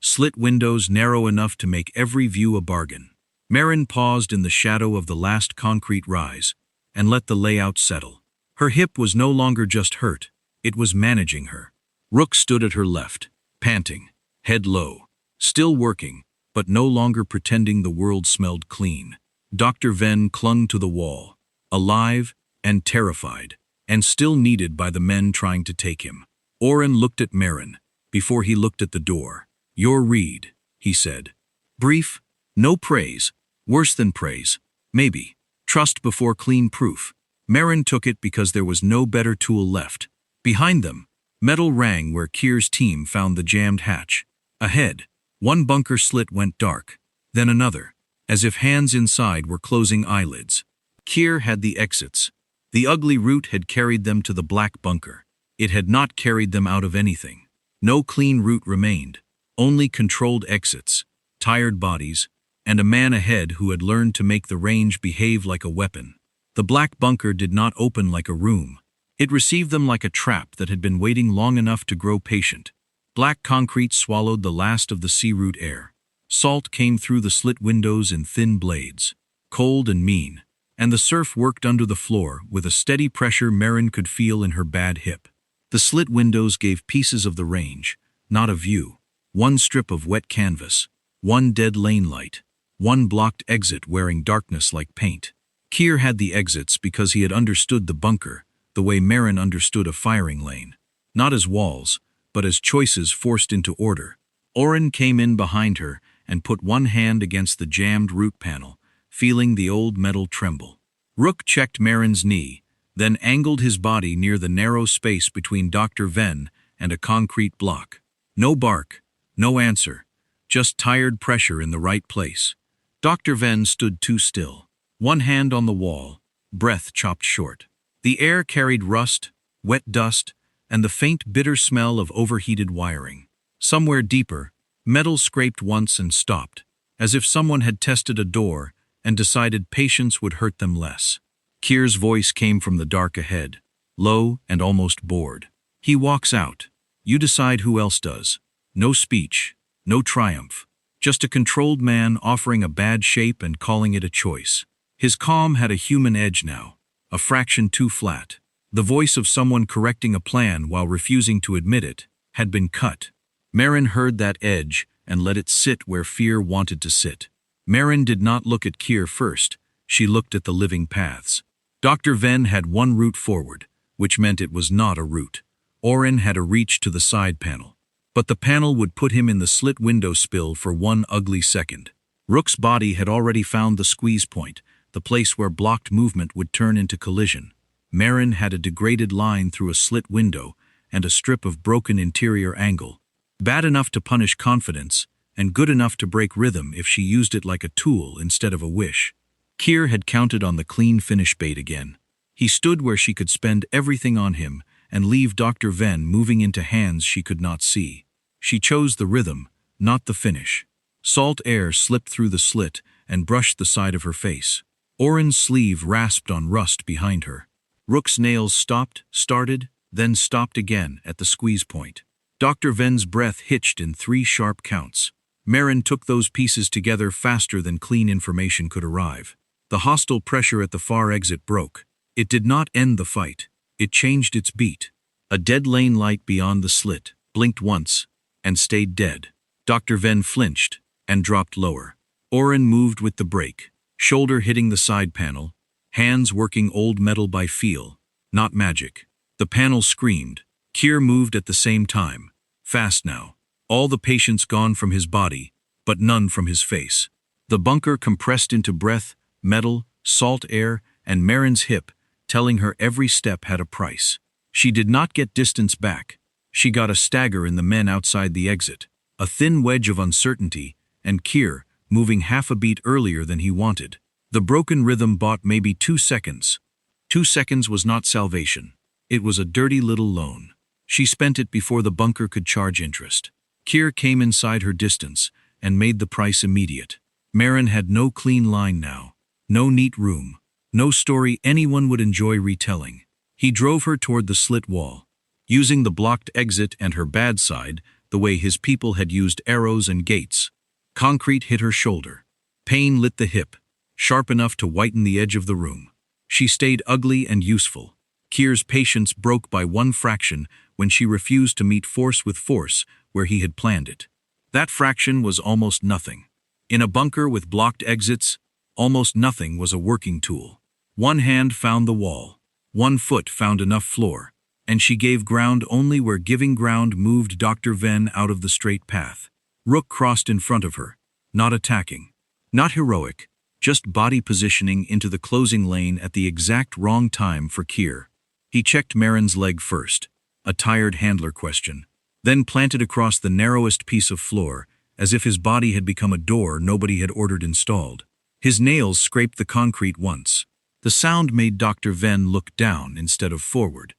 B: Slit windows narrow enough to make every view a bargain. Marin paused in the shadow of the last concrete rise and let the layout settle. Her hip was no longer just hurt, it was managing her. Rook stood at her left, panting, head low, still working, but no longer pretending the world smelled clean. Dr. Venn clung to the wall, alive and terrified, and still needed by the men trying to take him. Orrin looked at Marin before he looked at the door. "Your read," he said. "Brief, no praise, worse than praise, maybe. Trust before clean proof." Marin took it because there was no better tool left. Behind them, metal rang where Kear's team found the jammed hatch. Ahead, one bunker slit went dark, then another, as if hands inside were closing eyelids. Kear had the exits. The ugly route had carried them to the black bunker. It had not carried them out of anything. No clean route remained, only controlled exits, tired bodies, and a man ahead who had learned to make the range behave like a weapon. The black bunker did not open like a room. It received them like a trap that had been waiting long enough to grow patient. Black concrete swallowed the last of the sea route air. Salt came through the slit windows in thin blades, cold and mean, and the surf worked under the floor with a steady pressure Marin could feel in her bad hip. The slit windows gave pieces of the range, not a view. One strip of wet canvas, one dead lane light, one blocked exit wearing darkness like paint. Kear had the exits because he had understood the bunker the way Marin understood a firing lane, not as walls, but as choices forced into order. Orrin came in behind her and put one hand against the jammed root panel, feeling the old metal tremble. Rook checked Marin's knee, then angled his body near the narrow space between Dr. Venn and a concrete block. No bark, no answer, just tired pressure in the right place. Dr. Venn stood too still, one hand on the wall, breath chopped short. The air carried rust, wet dust, and the faint bitter smell of overheated wiring. Somewhere deeper, metal scraped once and stopped, as if someone had tested a door and decided patience would hurt them less. Kear's voice came from the dark ahead, low and almost bored. "He walks out. You decide who else does. No speech, no triumph. Just a controlled man offering a bad shape and calling it a choice." His calm had a human edge now, a fraction too flat. The voice of someone correcting a plan while refusing to admit it had been cut. Marin heard that edge and let it sit where fear wanted to sit. Marin did not look at Kear first, she looked at the living paths. Dr. Venn had one route forward, which meant it was not a route. Orrin had a reach to the side panel. But the panel would put him in the slit window spill for one ugly second. Rook's body had already found the squeeze point, the place where blocked movement would turn into collision. Marin had a degraded line through a slit window and a strip of broken interior angle. Bad enough to punish confidence, and good enough to break rhythm if she used it like a tool instead of a wish. Kear had counted on the clean finish bait again. He stood where she could spend everything on him and leave Dr. Venn moving into hands she could not see. She chose the rhythm, not the finish. Salt air slipped through the slit and brushed the side of her face. Orrin's sleeve rasped on rust behind her. Rook's nails stopped, started, then stopped again at the squeeze point. Dr. Venn's breath hitched in 3 sharp counts. Marin took those pieces together faster than clean information could arrive. The hostile pressure at the far exit broke. It did not end the fight. It changed its beat. A dead lane light beyond the slit blinked once and stayed dead. Dr. Venn flinched and dropped lower. Orrin moved with the brake, shoulder hitting the side panel, hands working old metal by feel, not magic. The panel screamed. Kear moved at the same time. Fast now. All the patience gone from his body, but none from his face. The bunker compressed into breath, metal, salt air, and Marin's hip, telling her every step had a price. She did not get distance back. She got a stagger in the men outside the exit, a thin wedge of uncertainty, and Kear, moving half a beat earlier than he wanted. The broken rhythm bought maybe 2 seconds. 2 seconds was not salvation. It was a dirty little loan. She spent it before the bunker could charge interest. Kear came inside her distance and made the price immediate. Marin had no clean line now, no neat room, no story anyone would enjoy retelling. He drove her toward the slit wall, using the blocked exit and her bad side the way his people had used arrows and gates. Concrete hit her shoulder. Pain lit the hip, sharp enough to whiten the edge of the room. She stayed ugly and useful. Kear's patience broke by 1 fraction when she refused to meet force with force where he had planned it. That fraction was almost nothing. In a bunker with blocked exits, almost nothing was a working tool. 1 hand found the wall. 1 foot found enough floor. And she gave ground only where giving ground moved Dr. Venn out of the straight path. Rook crossed in front of her, not attacking, not heroic, just body positioning into the closing lane at the exact wrong time for Kear. He checked Marin's leg first, a tired handler question, then planted across the narrowest piece of floor, as if his body had become a door nobody had ordered installed. His nails scraped the concrete once. The sound made Dr. Venn look down instead of forward,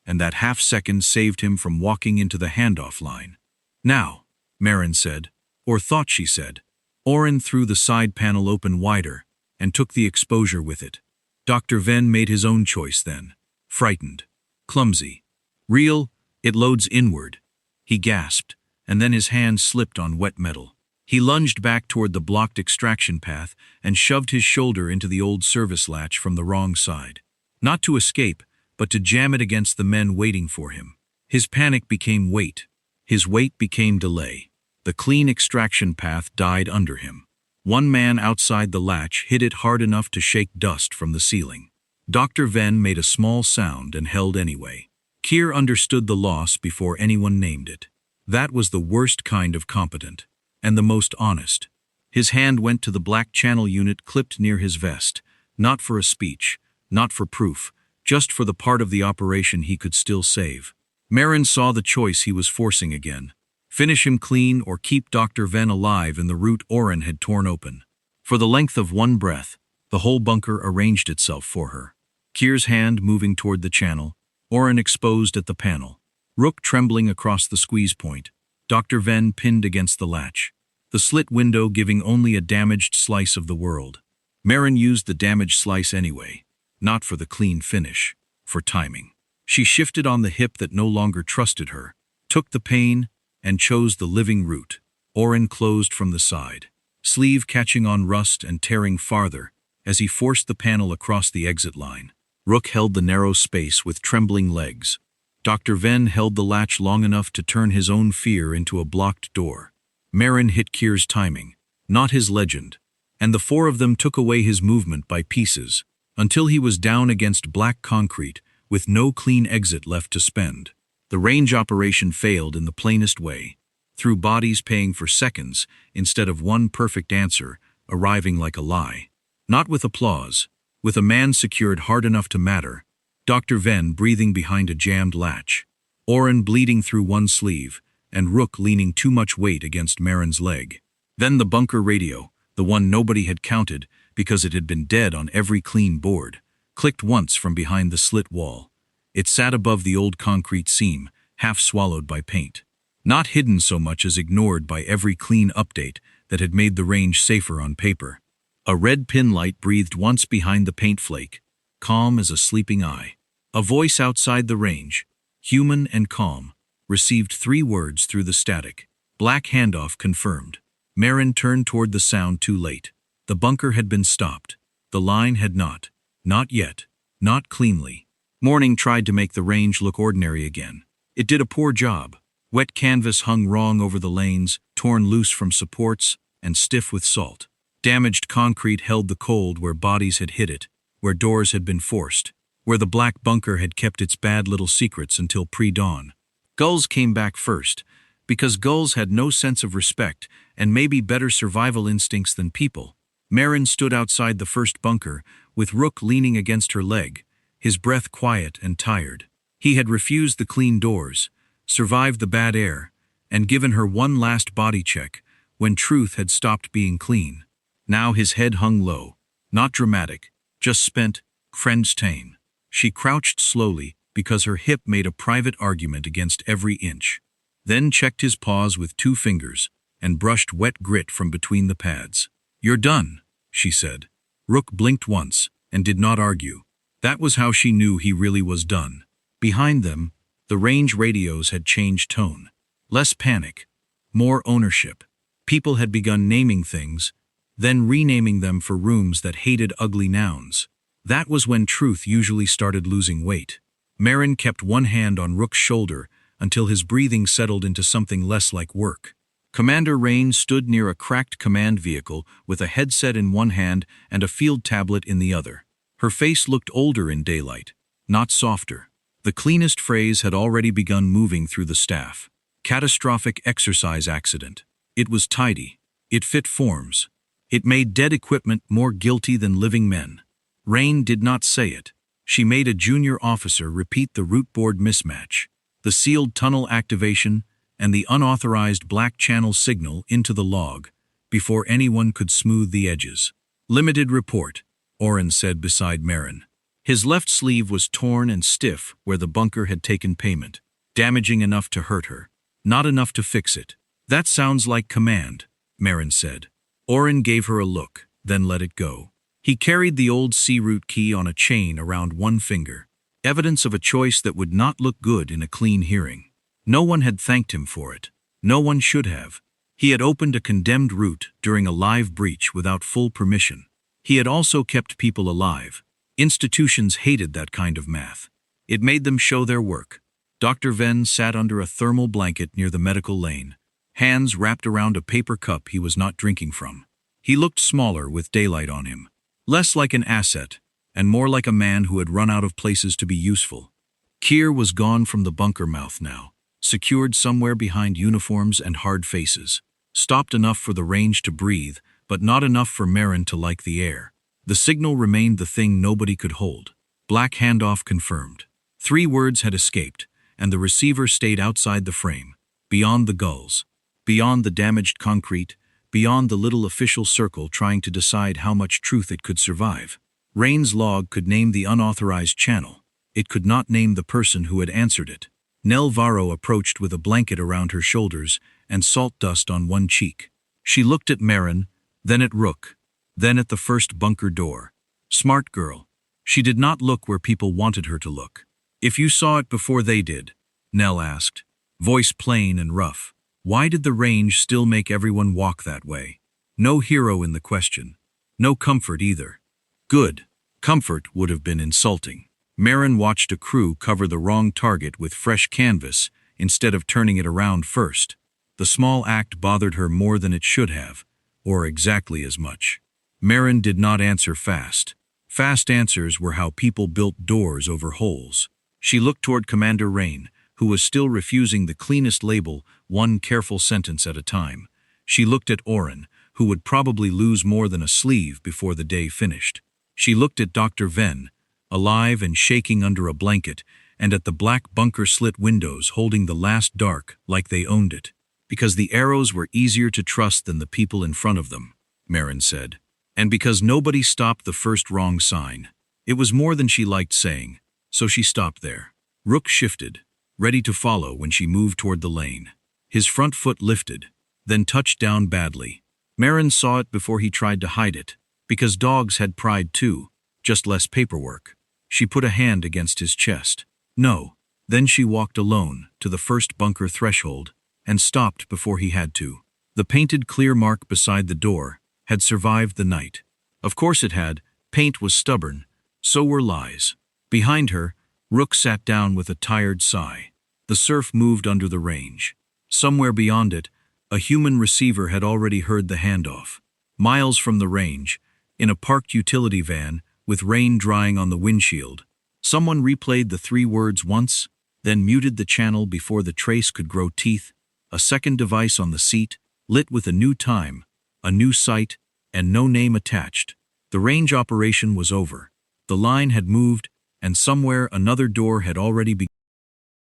B: and that half-second saved him from walking into the handoff line. Now, Marin said, or thought she said. Orrin threw the side panel open wider and took the exposure with it. Dr. Venn made his own choice then. Frightened. Clumsy. Real, it loads inward. He gasped, and then his hand slipped on wet metal. He lunged back toward the blocked extraction path and shoved his shoulder into the old service latch from the wrong side. Not to escape, but to jam it against the men waiting for him. His panic became weight. His weight became delay. The clean extraction path died under him. 1 man outside the latch hit it hard enough to shake dust from the ceiling. Dr. Venn made a small sound and held anyway. Kear understood the loss before anyone named it. That was the worst kind of competent, and the most honest. His hand went to the black channel unit clipped near his vest, not for a speech, not for proof, just for the part of the operation he could still save. Marin saw the choice he was forcing again. Finish him clean or keep Dr. Venn alive in the route Orrin had torn open. For the length of 1 breath, the whole bunker arranged itself for her. Kear's hand moving toward the channel, Orrin exposed at the panel, Rook trembling across the squeeze point, Dr. Venn pinned against the latch, the slit window giving only a damaged slice of the world. Marin used the damaged slice anyway, not for the clean finish, for timing. She shifted on the hip that no longer trusted her, took the pain, and chose the living route. Orrin closed from the side, sleeve catching on rust and tearing farther as he forced the panel across the exit line. Rook held the narrow space with trembling legs. Dr. Venn held the latch long enough to turn his own fear into a blocked door. Marin hit Kear's timing, not his legend, and the 4 of them took away his movement by pieces, until he was down against black concrete with no clean exit left to spend. The range operation failed in the plainest way, through bodies paying for seconds instead of 1 perfect answer arriving like a lie. Not with applause, with a man secured hard enough to matter, Dr. Venn breathing behind a jammed latch, Orrin bleeding through 1 sleeve, and Rook leaning too much weight against Marin's leg. Then the bunker radio, the one nobody had counted because it had been dead on every clean board, clicked once from behind the slit wall. It sat above the old concrete seam, half swallowed by paint. Not hidden so much as ignored by every clean update that had made the range safer on paper. A red pin light breathed once behind the paint flake, calm as a sleeping eye. A voice outside the range, human and calm, received 3 words through the static. Black handoff confirmed. Marin turned toward the sound too late. The bunker had been stopped. The line had not. Not yet. Not cleanly. Morning tried to make the range look ordinary again. It did a poor job. Wet canvas hung wrong over the lanes, torn loose from supports, and stiff with salt. Damaged concrete held the cold where bodies had hit it, where doors had been forced, where the black bunker had kept its bad little secrets until pre-dawn. Gulls came back first, because gulls had no sense of respect and maybe better survival instincts than people. Marin stood outside the first bunker, with Rook leaning against her leg, his breath quiet and tired. He had refused the clean doors, survived the bad air, and given her one last body check when truth had stopped being clean. Now his head hung low, not dramatic, just spent, friends tame. She crouched slowly because her hip made a private argument against every inch, then checked his paws with 2 fingers and brushed wet grit from between the pads. "You're done," she said. Rook blinked once and did not argue. That was how she knew he really was done. Behind them, the range radios had changed tone. Less panic, more ownership. People had begun naming things, then renaming them for rooms that hated ugly nouns. That was when truth usually started losing weight. Marin kept one hand on Rook's shoulder until his breathing settled into something less like work. Commander Rain stood near a cracked command vehicle with a headset in one hand and a field tablet in the other. Her face looked older in daylight, not softer. The cleanest phrase had already begun moving through the staff. Catastrophic exercise accident. It was tidy. It fit forms. It made dead equipment more guilty than living men. Rain did not say it. She made a junior officer repeat the root board mismatch, the sealed tunnel activation, and the unauthorized black channel signal into the log before anyone could smooth the edges. "Limited report," Orrin said beside Marin. His left sleeve was torn and stiff where the bunker had taken payment, damaging enough to hurt her, not enough to fix it. "That sounds like command," Marin said. Orrin gave her a look, then let it go. He carried the old C-root key on a chain around one finger, evidence of a choice that would not look good in a clean hearing. No one had thanked him for it. No one should have. He had opened a condemned route during a live breach without full permission. He had also kept people alive. Institutions hated that kind of math. It made them show their work. Dr. Venn sat under a thermal blanket near the medical lane, hands wrapped around a paper cup he was not drinking from. He looked smaller with daylight on him, less like an asset, and more like a man who had run out of places to be useful. Kear was gone from the bunker mouth now, secured somewhere behind uniforms and hard faces, stopped enough for the range to breathe, but not enough for Marin to like the air. The signal remained the thing nobody could hold. Black handoff confirmed. 3 words had escaped, and the receiver stayed outside the frame, beyond the gulls, beyond the damaged concrete, beyond the little official circle trying to decide how much truth it could survive. Rain's log could name the unauthorized channel. It could not name the person who had answered it. Nell Varro approached with a blanket around her shoulders and salt dust on one cheek. She looked at Marin, then at Rook, then at the first bunker door. Smart girl. She did not look where people wanted her to look. "If you saw it before they did," Nell asked, voice plain and rough, "why did the range still make everyone walk that way? No hero in the question. No comfort either." "Good." Comfort would have been insulting. Marin watched a crew cover the wrong target with fresh canvas instead of turning it around first. The small act bothered her more than it should have, or exactly as much. Marin did not answer fast. Fast answers were how people built doors over holes. She looked toward Commander Rain, who was still refusing the cleanest label, one careful sentence at a time. She looked at Orrin, who would probably lose more than a sleeve before the day finished. She looked at Dr. Venn, alive and shaking under a blanket, and at the black bunker slit windows holding the last dark like they owned it. "Because the arrows were easier to trust than the people in front of them," Marin said. "And because nobody stopped the first wrong sign." It was more than she liked saying, so she stopped there. Rook shifted, ready to follow when she moved toward the lane. His front foot lifted, then touched down badly. Marin saw it before he tried to hide it, because dogs had pride too, just less paperwork. She put a hand against his chest. "No." Then she walked alone to the first bunker threshold and stopped before he had to. The painted clear mark beside the door had survived the night. Of course it had. Paint was stubborn. So were lies. Behind her, Rook sat down with a tired sigh. The surf moved under the range. Somewhere beyond it, a human receiver had already heard the handoff. Miles from the range, in a parked utility van, with rain drying on the windshield. Someone replayed the 3 words once, then muted the channel before the trace could grow teeth. A second device on the seat, lit with a new time, a new site, and no name attached. The range operation was over. The line had moved, and somewhere another door had already begun.